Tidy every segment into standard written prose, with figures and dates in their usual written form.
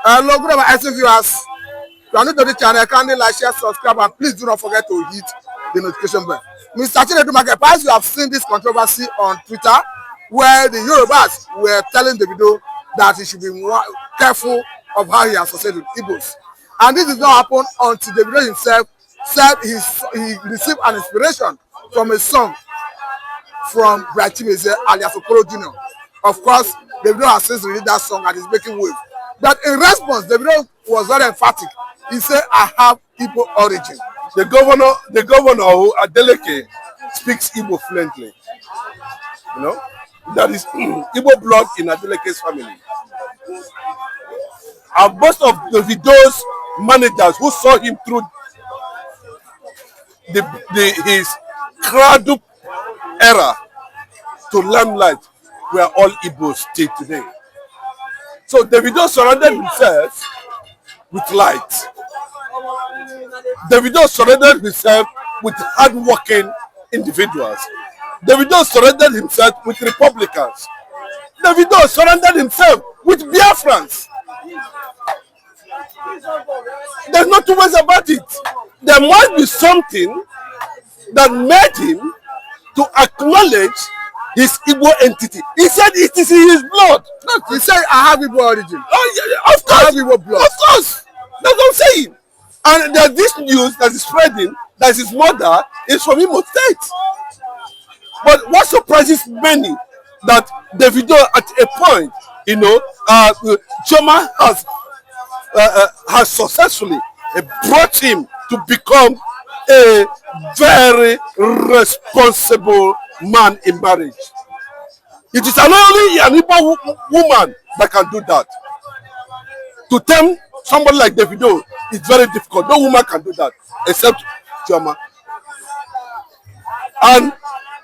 Hello, good afternoon, viewers. If you are new to the channel, kindly like, share, subscribe, and please do not forget to hit the notification bell. Mr. Chinedu Market, perhaps you have seen this controversy on Twitter, where the Yorubas were telling Davido that he should be more careful of how he associates with Igbos. And this did not happen until Davido himself said he received an inspiration from a song from Bright Chimezie alias Okoro Jr. Of course, Davido has since released that song and is making waves. But in response, Davido was very emphatic. He said, I have Igbo origin. The governor who Adeleke speaks Igbo fluently. You know, that is Igbo blood in Adeleke's family. And most of Davido's managers who saw him through his cradle era to limelight were all Igbos till today. So Davido surrounded himself with light. Davido surrounded himself with hard-working individuals. Davido surrounded himself with Republicans. Davido surrounded himself with Biafrans. There's no two ways about it. There must be something that made him to acknowledge his Igbo entity. He said it is in his blood. No, he said, I have Igbo origin. Oh, yeah, of course. I have Igbo blood. Of course. That's what I'm saying. And there's this news that is spreading that his mother is from Imo State. But what surprises many that Davido at a point, Choma has successfully brought him to become a very responsible man in marriage. It is only an Igbo woman that can do that. To tame somebody like Davido is very difficult. No woman can do that except Chioma. And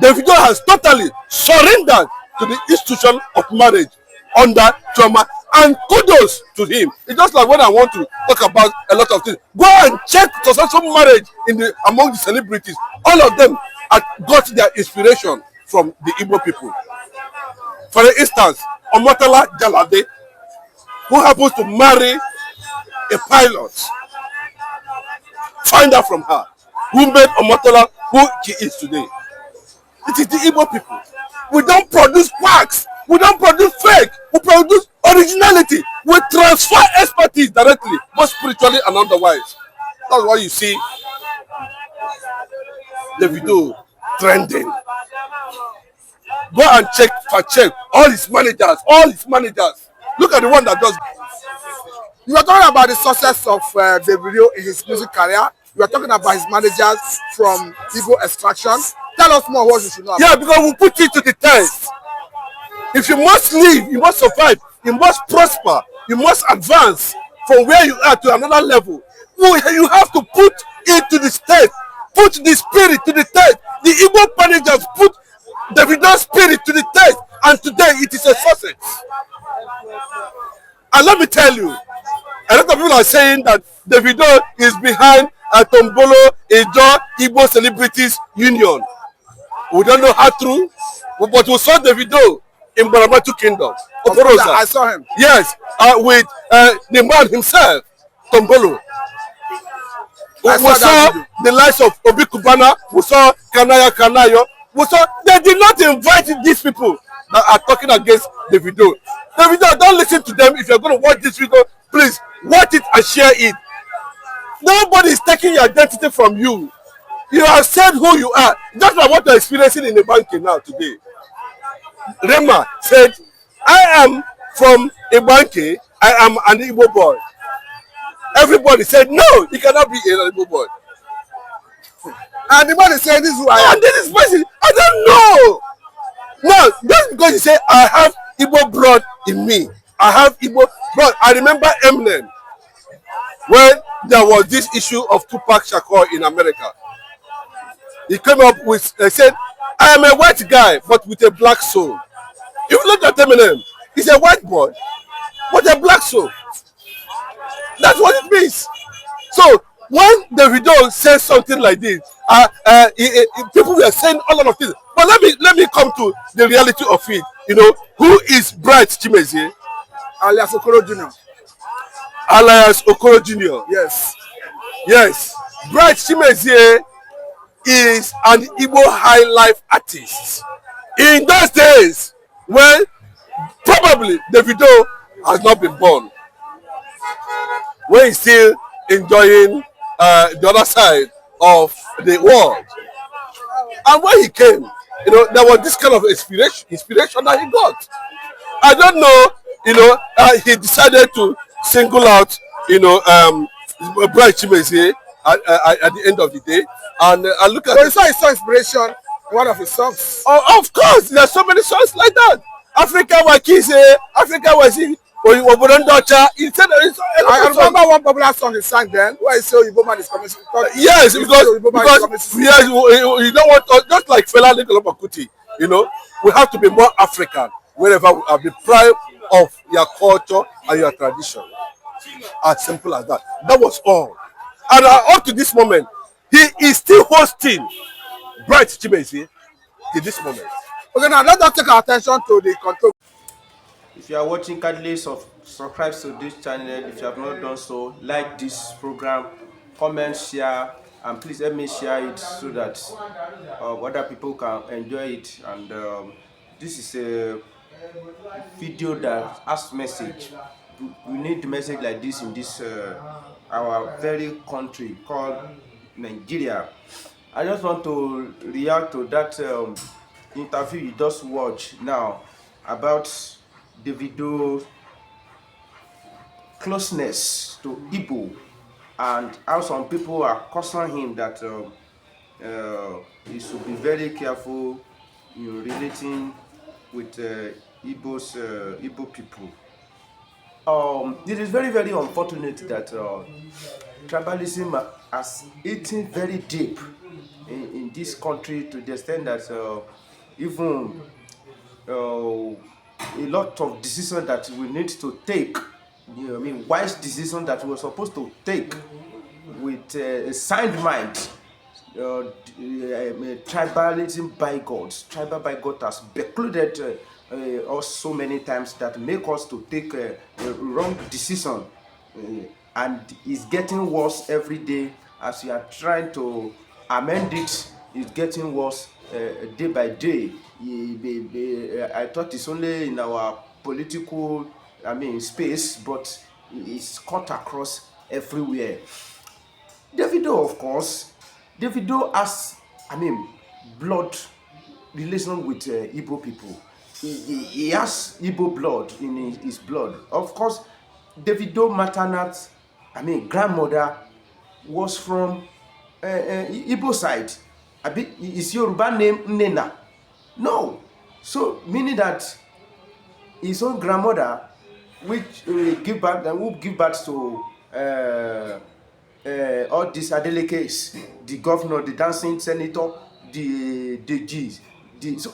Davido has totally surrendered to the institution of marriage under Chioma. And kudos to him. It's just like when I want to talk about a lot of things. Go and check successful marriage among the celebrities. All of them got their inspiration from the Igbo people. For instance, Omotala Jalade, who happens to marry a pilot, find out from her who made Omotola who she is today. It is the Igbo people. We don't produce quacks. We don't produce fake. We produce originality. We transfer expertise directly, both spiritually and otherwise. That's why you see the video trending. Go and check all his managers. Look at the one that does. You are talking about the success of Davido in his music career. You are talking about his managers from Igbo extraction. Tell us more what you should know about. Yeah, because we put it to the test. If you must live, you must survive, you must prosper, you must advance from where you are to another level. You have to put it to the test, put the spirit to the test. The Igbo managers put Davido's spirit to the test, and today it is a success. And let me tell you, a lot of people are saying that Davido is behind a Tombolo Ejo Igbo Celebrities Union. We don't know how true, but we saw Davido in Baramatu Kingdom. I saw him. Yes, with the man himself, Tombolo. We saw the likes of Obi Kubana, we saw Kanayo. We saw they did not invite these people that are talking against Davido. Davido, don't listen to them. If you're going to watch this video, please watch it and share it. Nobody is taking your identity from you. You have said who you are. Just like what you're experiencing in the banking now today. Rema said, I am from Ibanke, I am an Igbo boy. Everybody said, no, he cannot be an Igbo boy. And the man is saying, this is who I am. And then this person, I don't know. No, just because you say, I have Igbo blood in me. I have Igbo blood. I remember Eminem, when there was this issue of Tupac Shakur in America. He came up with, said, I am a white guy, but with a black soul. If you look at Eminem, he's a white boy, but a black soul. That's what it means. So when Davido says something like this, people were saying a lot of things. But let me come to the reality of it. You know, who is Bright Chimezie? Alias Okoro Jr. alias Okoro Jr. Yes. Yes, Bright Chimezie is an Igbo high life artist. In those days when probably Davido has not been born, when he's still enjoying the other side of the world. And when he came, there was this kind of inspiration that he got. I don't know, he decided to single out, Bright Chimezie at the end of the day. And I look at. So you saw inspiration in one of his songs. Oh, of course, there's so many songs like that. Africa Wakise, Africa Wasi, Oborondocha. I remember one popular song he sang then, where he said Igbo man is coming. Yes, because yes, you don't want, just like Fela Nicola Kuti, we have to be more African wherever we are, be proud of your culture and your tradition. As simple as that. That was all. And up to this moment, he is still hosting Bright Chimezie to this moment. Okay, now let us take our attention to the control. If you are watching, kindly subscribe to this channel. If you have not done so, like this program, comment, share, and please help me share it so that other people can enjoy it. And this is a video that has message. We need message like this in this our very country called Nigeria. I just want to react to that interview you just watched now about Davido's closeness to Igbo and how some people are cautioning him that he should be very careful relating with Igbo people. It is very, very unfortunate that tribalism has eaten very deep in this country, to the extent that even a lot of decisions that we need to take, wise decisions that we're supposed to take with a sound mind. Tribalism by gods, tribal by God has becluded us so many times that make us to take a wrong decision, and it's getting worse every day as we are trying to amend it. It's getting worse day by day. I thought it's only in our political, space, but it's cut across everywhere. Davido, of course, Davido has, blood relation with Igbo people. He has Igbo blood in his blood. Of course, Davido maternal, grandmother was from Igbo side. Is Yoruba name Nena? No. So meaning that his own grandmother, which will give birth to all these Adelekes, the governor, the dancing senator, the G's, so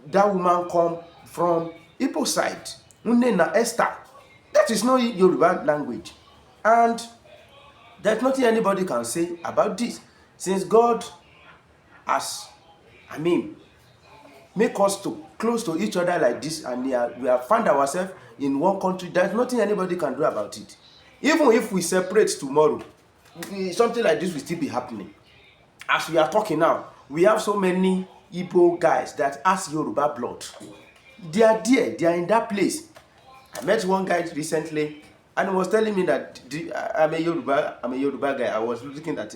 that woman come from Igbo side. Nena Esther. That is not Yoruba language, and there's nothing anybody can say about this, since God has, make us to close to each other like this, and we have found ourselves in one country. There's nothing anybody can do about it. Even if we separate tomorrow, something like this will still be happening. As we are talking now, we have so many Igbo guys that has Yoruba blood. They are there, they are in that place. I met one guy recently, and he was telling me that I'm a Yoruba guy. I was looking at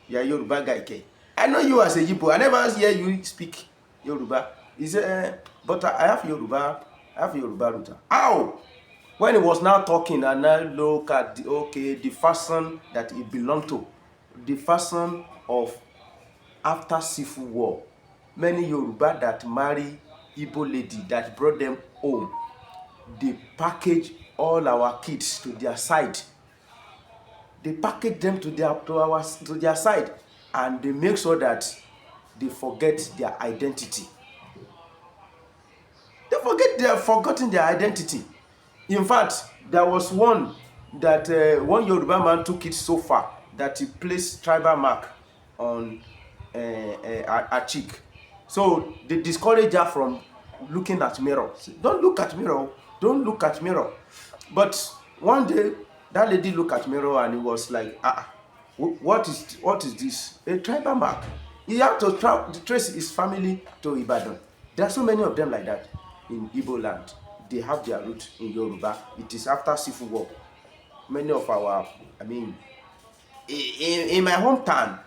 you're a Yoruba guy, okay? I know you as a Igbo. I never hear you speak Yoruba. He said, but I have Yoruba root. How? When he was now talking, and I look at the fashion that it belonged to, the fashion of after Civil War. Many Yoruba that marry Igbo lady that brought them home, they package all our kids to their side. They package them to their side, and they make sure that they forget their identity. They have forgotten their identity. In fact, there was one that one Yoruba man took it so far that he placed tribal mark on a cheek. So they discourage her from looking at mirror. Don't look at mirror. Don't look at mirror. But one day, That lady looked at mirror and it was like, what is this? A tribal mark. He had to trace his family to Ibadan. There are so many of them like that in Igbo land. They have their root in Yoruba. It is after Civil War. Many of our, in my hometown,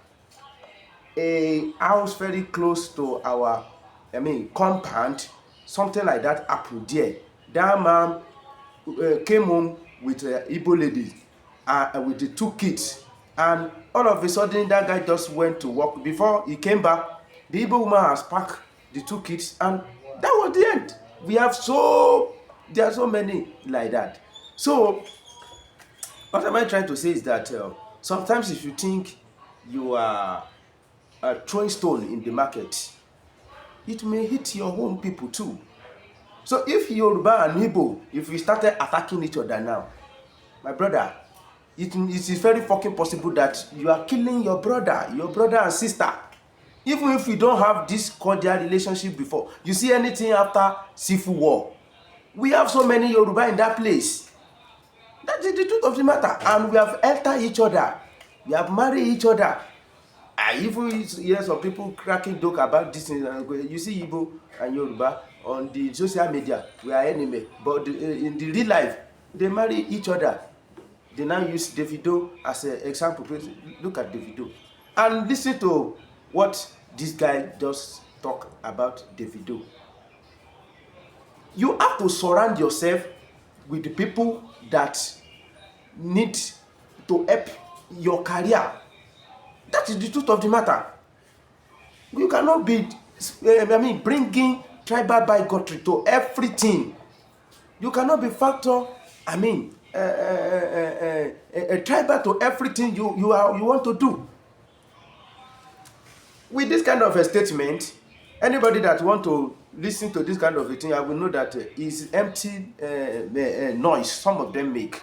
a house very close to our, compound, something like that happened there. That man came home with Igbo lady with the 2 kids, and all of a sudden that guy just went to work. Before he came back, the Igbo woman has packed the 2 kids, and that was the end. There are so many like that. So what am I trying to say is that sometimes if you think you are throwing stone in the market, it may hit your own people too. So if Yoruba and Igbo, if we started attacking each other now, my brother, it is very fucking possible that you are killing your brother and sister. Even if we don't have this cordial relationship before. You see anything after Civil War, we have so many Yoruba in that place. That is the truth of the matter. And we have entered each other. We have married each other. I even hear some people cracking joke about this. You see Igbo and Yoruba on the social media, we are enemy. But in the real life, they marry each other. They now use Davido as an example. Look at Davido. And listen to what this guy just talk about Davido. You have to surround yourself with the people that need to help your career. That is the truth of the matter. You cannot be bringing tribal bigotry to everything. You cannot be factor a tribal to everything you want to do. With this kind of a statement, anybody that want to listen to this kind of a thing, I will know that it's empty noise some of them make.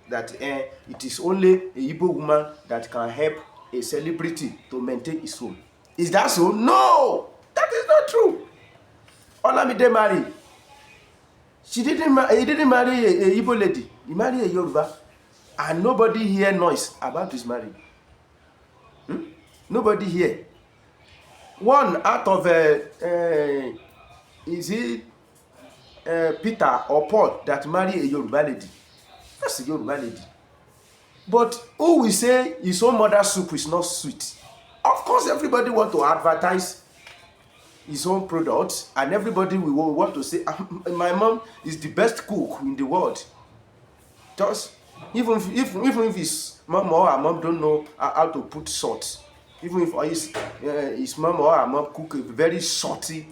That it is only a Igbo woman that can help a celebrity to maintain his own. Is that so? No! That is not true. Olamide married. He didn't marry a Igbo lady. He married a Yoruba. And nobody hear noise about his marriage. Nobody hear. One out of is it Peter or Paul that marry a Yoruba lady? That's a Yoruba lady. But who will say his own mother's soup is not sweet? Of course, everybody want to advertise his own products, and everybody will want to say, my mom is the best cook in the world. Just even if his mom or her mom don't know how to put salt, even if his mom or her mom cook a very salty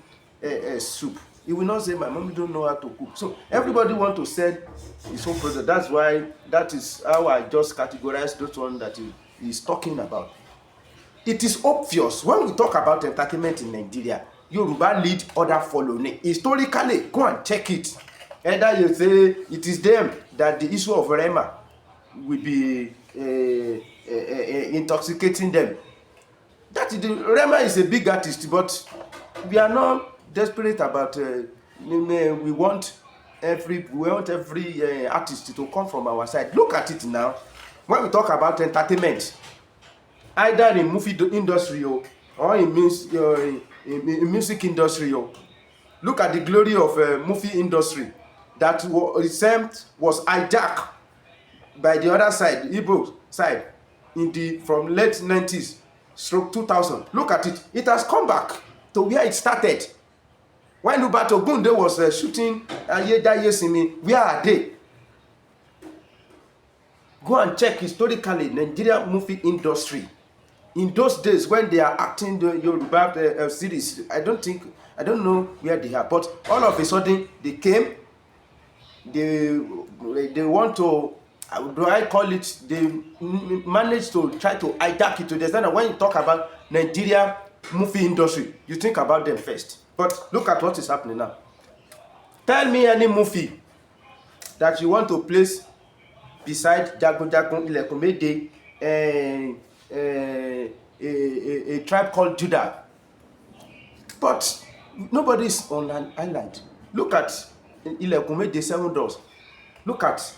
soup, he will not say, my mom don't know how to cook. So everybody want to sell his own product. That's why, that is how I just categorize those one that he is talking about. It is obvious when we talk about entertainment in Nigeria, Yoruba lead, other follow. Historically, go and check it. Either you say it is them that the issue of Rema will be intoxicating them. Rema is a big artist, but we are not desperate about. We want every artist to come from our side. Look at it now. When we talk about entertainment, either in movie industry or in music industry, look at the glory of movie industry that was hijacked by the other side, Igbo side, from late 90s stroke 2000. Look at it. It has come back to where it started. When Lubato Gunde was shooting Ayeda Yesimi, where are they? Go and check historically Nigeria movie industry. In those days when they are acting the Yoruba series, I don't know where they are, but all of a sudden they came. They want to, do I call it? They managed to try to hijack it to the extent that when you talk about Nigeria movie industry, you think about them first. But look at what is happening now. Tell me any movie that you want to place beside Jagun Ilekumede, a tribe called Judah. But nobody is on an island. Look at Ilekumede 7 Doors. Look at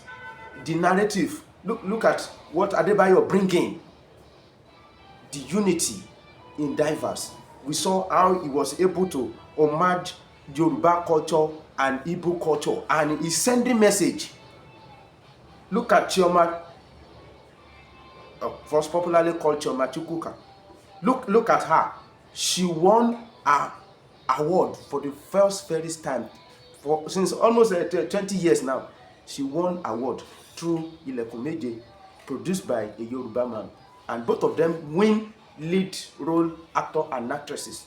the narrative. Look at what Adebayo bringing, the unity in diverse. We saw how he was able to homage Yoruba culture and Igbo culture, and he's sending message. Look at Chioma, first popularly called Chioma Chukwuka. Look at her. She won an award for the very time since almost 20 years now. She won award through Ilekun Meje, produced by a Yoruba man, and both of them win lead role actor and actresses,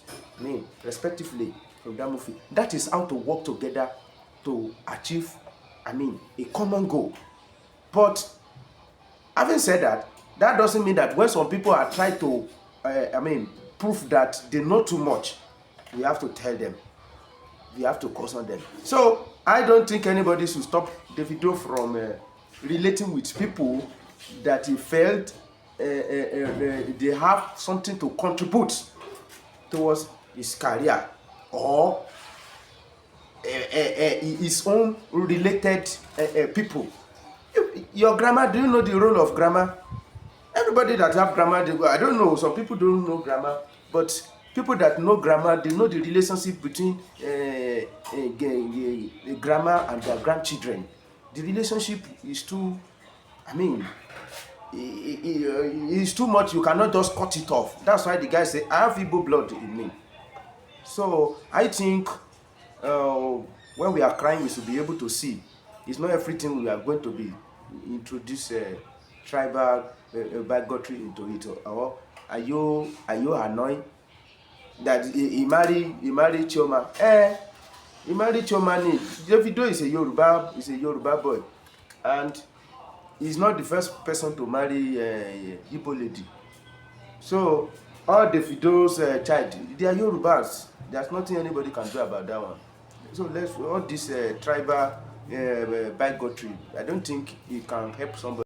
respectively, from that movie. That is how to work together to achieve, a common goal. But having said that, that doesn't mean that when some people are trying to, prove that they know too much, we have to tell them. We have to caution them. So I don't think anybody should stop Davido from relating with people that he felt they have something to contribute towards his career or his own related people. Your grammar, do you know the role of grammar? Everybody that have grammar, I don't know, some people don't know grammar, but people that know grammar, they know the relationship between grammar and their grandchildren. The relationship is too, it's too much. You cannot just cut it off. That's why the guy say, I have Igbo blood in me. So I think when we are crying, we should be able to see. It's not everything we are going to be introduce tribal bigotry into it. Or are you annoyed that he marry Chioma? He married Chioma. Davido is a Yoruba boy, and he's not the first person to marry Igbo lady. So all Davido's child, they are Yorubas. There's nothing anybody can do about that one. So all this tribal bigotry, I don't think it can help somebody.